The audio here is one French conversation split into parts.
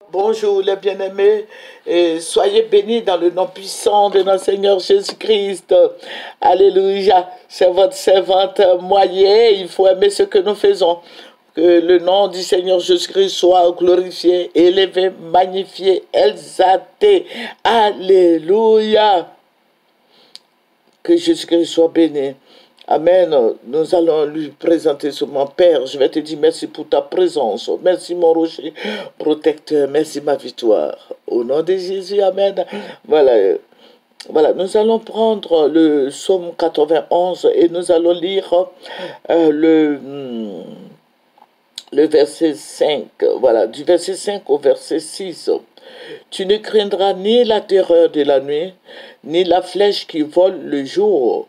Bonjour les bien-aimés, et soyez bénis dans le nom puissant de notre Seigneur Jésus-Christ. Alléluia, c'est votre servante moyen, il faut aimer ce que nous faisons. Que le nom du Seigneur Jésus-Christ soit glorifié, élevé, magnifié, exalté. Alléluia, que Jésus-Christ soit béni. Amen. Nous allons lui présenter ce mon Père. Je vais te dire merci pour ta présence. Merci mon rocher protecteur. Merci ma victoire. Au nom de Jésus, Amen. Voilà. Voilà, nous allons prendre le psaume 91 et nous allons lire le verset 5. Voilà, du verset 5 au verset 6. Tu ne craindras ni la terreur de la nuit, ni la flèche qui vole le jour,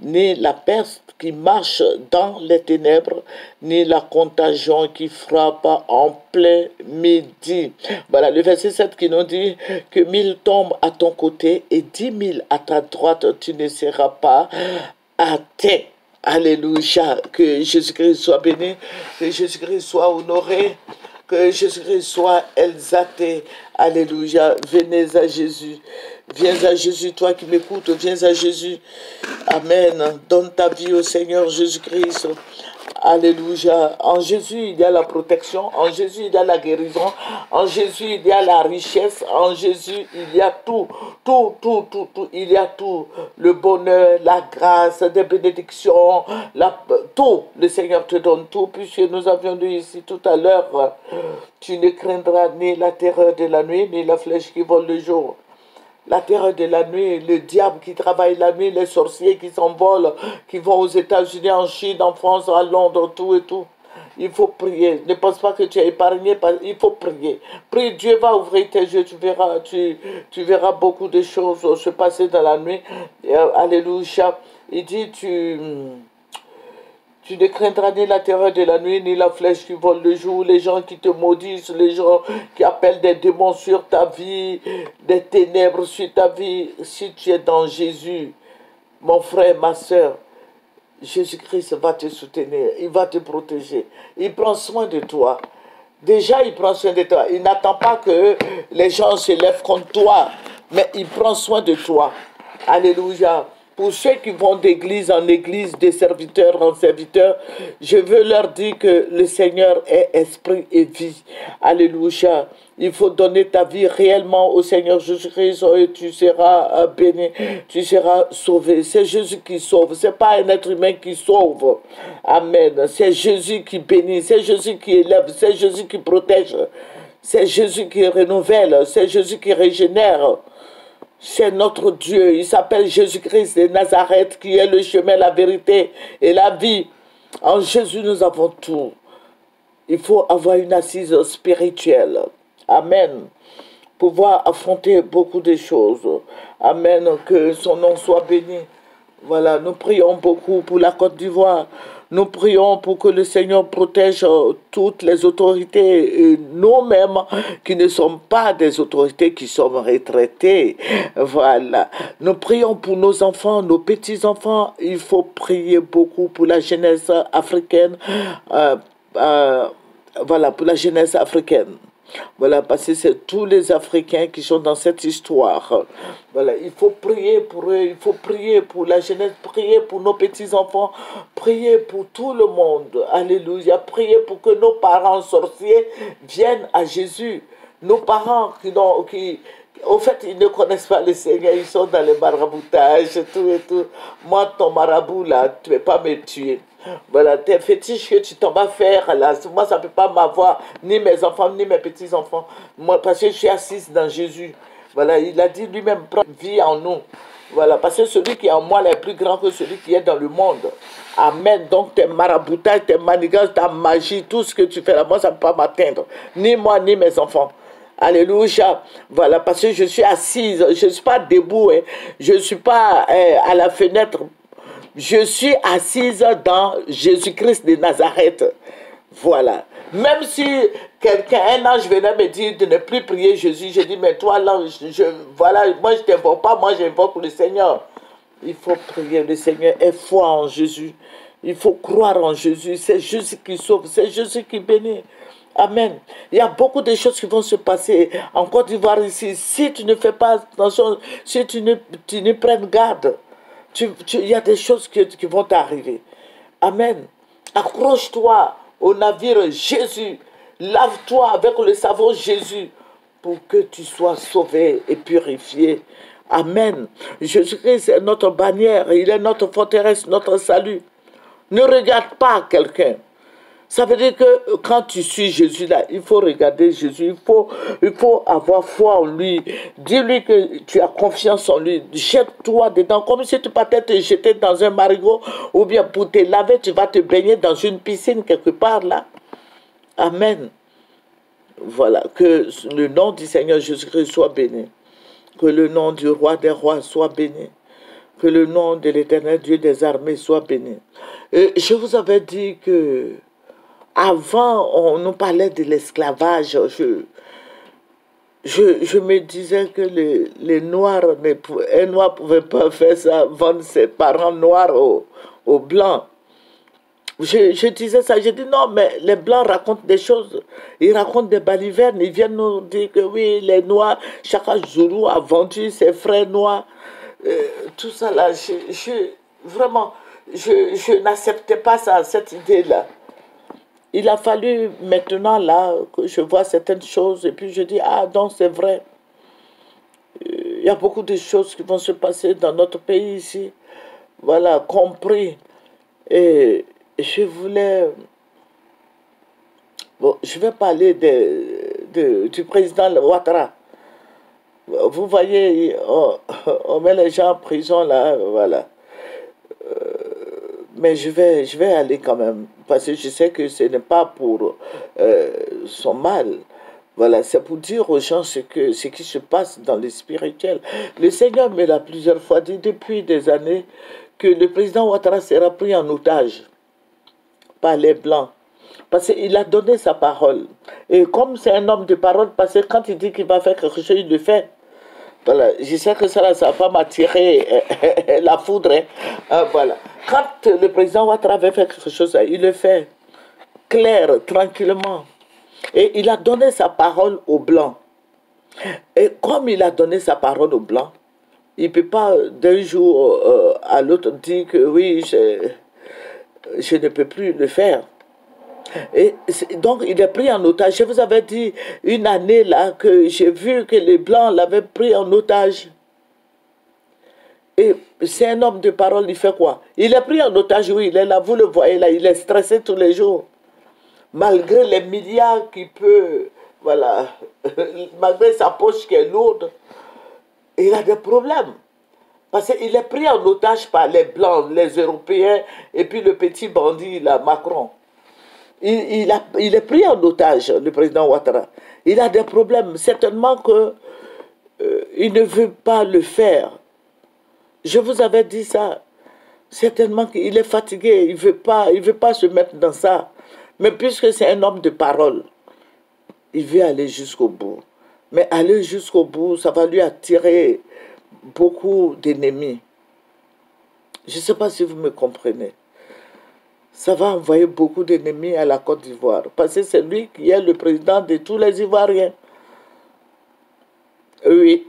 ni la peste qui marche dans les ténèbres, ni la contagion qui frappe en plein midi. Voilà le verset 7 qui nous dit que 1000 tombent à ton côté et 10 000 à ta droite, tu ne seras pas atteint. Alléluia, que Jésus-Christ soit béni, que Jésus-Christ soit honoré, que Jésus-Christ soit exalté. Alléluia. Venez à Jésus. Viens à Jésus, toi qui m'écoutes, viens à Jésus. Amen. Donne ta vie au Seigneur Jésus-Christ. Alléluia. En Jésus, il y a la protection. En Jésus, il y a la guérison. En Jésus, il y a la richesse. En Jésus, il y a tout. Tout. Il y a tout. Le bonheur, la grâce, des bénédictions. Tout. Le Seigneur te donne tout. Puisque nous avions dit ici tout à l'heure, tu ne craindras ni la terreur de la nuit, ni la flèche qui vole le jour. La terreur de la nuit, le diable qui travaille la nuit, les sorciers qui s'envolent, qui vont aux États-Unis, en Chine, en France, à Londres, tout et tout. Il faut prier. Ne pense pas que tu es épargné. Il faut prier. Prie, Dieu va ouvrir tes yeux. Tu verras beaucoup de choses se passer dans la nuit. Alléluia. Il dit, tu ne craindras ni la terreur de la nuit, ni la flèche qui vole le jour, les gens qui te maudissent, les gens qui appellent des démons sur ta vie, des ténèbres sur ta vie. Si tu es dans Jésus, mon frère, ma soeur, Jésus-Christ va te soutenir, il va te protéger. Il prend soin de toi. Déjà, il prend soin de toi. Il n'attend pas que les gens se lèvent contre toi, mais il prend soin de toi. Alléluia. Pour ceux qui vont d'église en église, de serviteur en serviteur, je veux leur dire que le Seigneur est esprit et vie. Alléluia. Il faut donner ta vie réellement au Seigneur Jésus-Christ et tu seras béni, tu seras sauvé. C'est Jésus qui sauve, ce n'est pas un être humain qui sauve. Amen. C'est Jésus qui bénit, c'est Jésus qui élève, c'est Jésus qui protège, c'est Jésus qui renouvelle, c'est Jésus qui régénère. C'est notre Dieu, il s'appelle Jésus-Christ de Nazareth qui est le chemin, la vérité et la vie. En Jésus, nous avons tout. Il faut avoir une assise spirituelle. Amen. Pouvoir affronter beaucoup de choses. Amen. Que son nom soit béni. Voilà, nous prions beaucoup pour la Côte d'Ivoire. Nous prions pour que le Seigneur protège toutes les autorités, nous-mêmes qui ne sommes pas des autorités, qui sommes retraités. Voilà. Nous prions pour nos enfants, nos petits-enfants. Il faut prier beaucoup pour la jeunesse africaine. Voilà, pour la jeunesse africaine. Voilà, parce que c'est tous les Africains qui sont dans cette histoire. Voilà, il faut prier pour eux, il faut prier pour la jeunesse, prier pour nos petits-enfants, prier pour tout le monde. Alléluia, prier pour que nos parents sorciers viennent à Jésus. Nos parents au fait, ils ne connaissent pas le Seigneur, ils sont dans le maraboutages, tout et tout. Moi, ton marabout, là, tu ne peux pas me tuer. Voilà, tes fétiches que tu t'en vas faire, là, moi, ça ne peut pas m'avoir, ni mes enfants, ni mes petits-enfants. Moi, parce que je suis assise dans Jésus. Voilà, il a dit lui-même, prends vie en nous. Voilà, parce que celui qui est en moi est plus grand que celui qui est dans le monde. Amen. Donc, tes maraboutages, tes manigances, ta magie, tout ce que tu fais là, moi, ça ne peut pas m'atteindre. Ni moi, ni mes enfants. Alléluia. Voilà, parce que je suis assise, je ne suis pas debout, hein. Je ne suis pas à la fenêtre. Je suis assise dans Jésus-Christ de Nazareth. Voilà. Même si un ange venait me dire de ne plus prier Jésus, je dis, mais toi, l'ange, voilà, moi je ne t'invoque pas, moi j'invoque le Seigneur. Il faut prier le Seigneur et foi en Jésus. Il faut croire en Jésus. C'est Jésus qui sauve, c'est Jésus qui bénit. Amen. Il y a beaucoup de choses qui vont se passer en Côte d'Ivoire ici. Si tu ne fais pas attention, si tu ne prennes garde, il y a des choses qui vont t'arriver. Amen. Accroche-toi au navire Jésus. Lave-toi avec le savon Jésus pour que tu sois sauvé et purifié. Amen. Jésus-Christ est notre bannière. Il est notre forteresse, notre salut. Ne regarde pas quelqu'un. Ça veut dire que quand tu suis Jésus là, il faut regarder Jésus, il faut avoir foi en lui. Dis-lui que tu as confiance en lui. Jette-toi dedans, comme si tu partais te jeter dans un marigot, ou bien pour te laver, tu vas te baigner dans une piscine quelque part là. Amen. Voilà, que le nom du Seigneur Jésus-Christ soit béni. Que le nom du roi des rois soit béni. Que le nom de l'Éternel Dieu des armées soit béni. Et je vous avais dit que avant, on nous parlait de l'esclavage. Je me disais que les Noirs, un Noir ne pouvait pas faire ça, vendre ses parents noirs aux Blancs. Je disais ça, je dis non, mais les Blancs racontent des choses. Ils racontent des balivernes. Ils viennent nous dire que oui, les Noirs, Chaka Zulu a vendu ses frères noirs. Tout ça là, vraiment, je n'acceptais pas ça, cette idée-là. Il a fallu maintenant là que je vois certaines choses et puis je dis ah donc c'est vrai. Il y a beaucoup de choses qui vont se passer dans notre pays ici. Voilà, compris. Et je voulais... Bon, je vais parler du président Ouattara. Vous voyez, on met les gens en prison là, voilà. Mais je vais aller quand même, parce que je sais que ce n'est pas pour son mal. Voilà, c'est pour dire aux gens ce qui se passe dans le spirituel. Le Seigneur me l'a plusieurs fois dit depuis des années que le président Ouattara sera pris en otage par les Blancs. Parce qu'il a donné sa parole. Et comme c'est un homme de parole, parce que quand il dit qu'il va faire quelque chose, il le fait. Voilà, je sais que ça ne va pas m'attirer la foudre. Voilà. Quand le président Ouattara veut faire quelque chose, il le fait clair, tranquillement. Et il a donné sa parole aux Blancs. Et comme il a donné sa parole aux Blancs, il ne peut pas d'un jour à l'autre dire que oui, je ne peux plus le faire. Et donc il est pris en otage. Je vous avais dit une année là que j'ai vu que les Blancs l'avaient pris en otage. Et c'est un homme de parole, il fait quoi? Il est pris en otage, oui, il est là, vous le voyez là, il est stressé tous les jours. Malgré les milliards qu'il peut, voilà, malgré sa poche qui est lourde, il a des problèmes. Parce qu'il est pris en otage par les Blancs, les Européens, et puis le petit bandit, là, Macron. Il est pris en otage, le président Ouattara. Il a des problèmes. Certainement qu'il ne veut pas le faire. Je vous avais dit ça. Certainement qu'il est fatigué. Il veut pas se mettre dans ça. Mais puisque c'est un homme de parole, il veut aller jusqu'au bout. Mais aller jusqu'au bout, ça va lui attirer beaucoup d'ennemis. Je ne sais pas si vous me comprenez. Ça va envoyer beaucoup d'ennemis à la Côte d'Ivoire. Parce que c'est lui qui est le président de tous les Ivoiriens. Oui.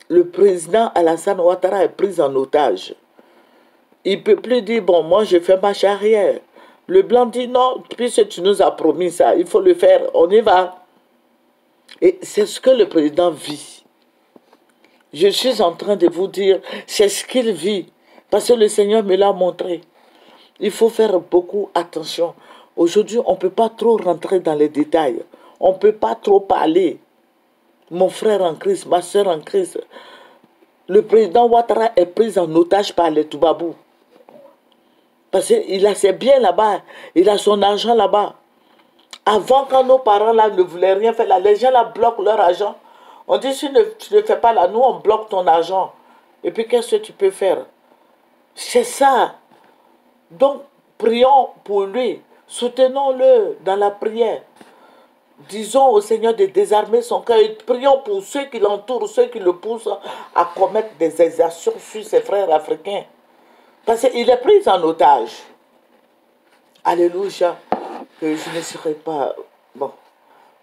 Le président Alassane Ouattara est pris en otage. Il ne peut plus dire, bon, moi je fais marche arrière. Le blanc dit, non, puisque tu nous as promis ça, il faut le faire, on y va. Et c'est ce que le président vit. Je suis en train de vous dire, c'est ce qu'il vit. Parce que le Seigneur me l'a montré. Il faut faire beaucoup attention. Aujourd'hui, on ne peut pas trop rentrer dans les détails. On ne peut pas trop parler. Mon frère en Christ, ma soeur en Christ. Le président Ouattara est pris en otage par les Toubabous. Parce qu'il a ses biens là-bas. Il a son argent là-bas. Avant, quand nos parents là ne voulaient rien faire, là, les gens là bloquent leur argent. On dit, si tu ne fais pas là, nous on bloque ton argent. Et puis qu'est-ce que tu peux faire? C'est ça. Donc, prions pour lui. Soutenons-le dans la prière. Disons au Seigneur de désarmer son cœur et prions pour ceux qui l'entourent, ceux qui le poussent à commettre des exactions sur ses frères africains. Parce qu'il est pris en otage. Alléluia. que je ne serai pas... Bon,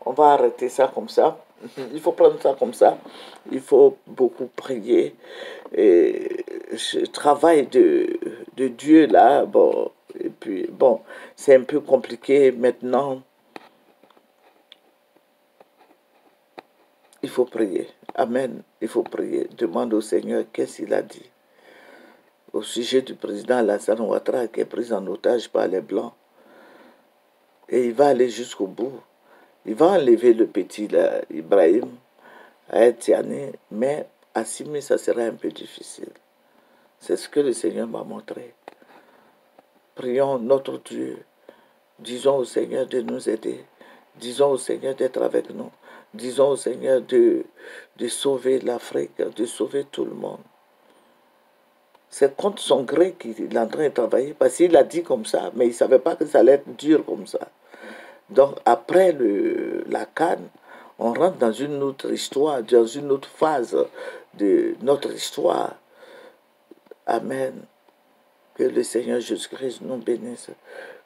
on va arrêter ça comme ça. Il faut prendre ça comme ça. Il faut beaucoup prier. Et ce travail de Dieu là, bon, et puis bon, c'est un peu compliqué maintenant. Il faut prier. Amen. Il faut prier. Demande au Seigneur qu'est-ce qu'il a dit au sujet du président Alassane Ouattara qui est pris en otage par les Blancs. Et il va aller jusqu'au bout. Il va enlever le petit là, Ibrahim Haïtiani, mais Assimi, ça sera un peu difficile. C'est ce que le Seigneur m'a montré. Prions notre Dieu. Disons au Seigneur de nous aider. Disons au Seigneur d'être avec nous. Disons au Seigneur de sauver l'Afrique, de sauver tout le monde. C'est contre son gré qu'il est en train de travailler, parce qu'il a dit comme ça, mais il ne savait pas que ça allait être dur comme ça. Donc après la CAN, on rentre dans une autre histoire, dans une autre phase de notre histoire. Amen. Que le Seigneur Jésus-Christ nous bénisse.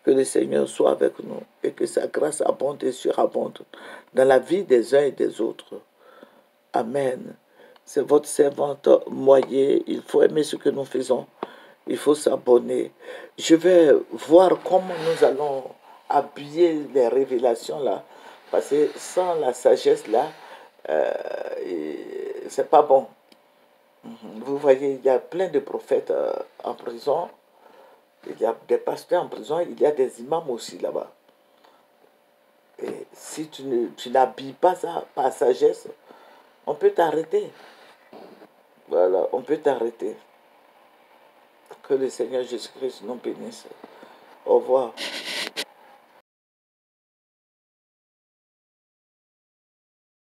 Que le Seigneur soit avec nous et que sa grâce abonde et surabonde dans la vie des uns et des autres. Amen. C'est votre servante Moyer. Il faut aimer ce que nous faisons. Il faut s'abonner. Je vais voir comment nous allons habiller les révélations là. Parce que sans la sagesse là, c'est pas bon. Vous voyez, il y a plein de prophètes en prison. Il y a des pasteurs en prison. Il y a des imams aussi là-bas. Et si tu n'habilles pas ça par sagesse, on peut t'arrêter. Voilà, on peut t'arrêter. Que le Seigneur Jésus-Christ nous bénisse. Au revoir.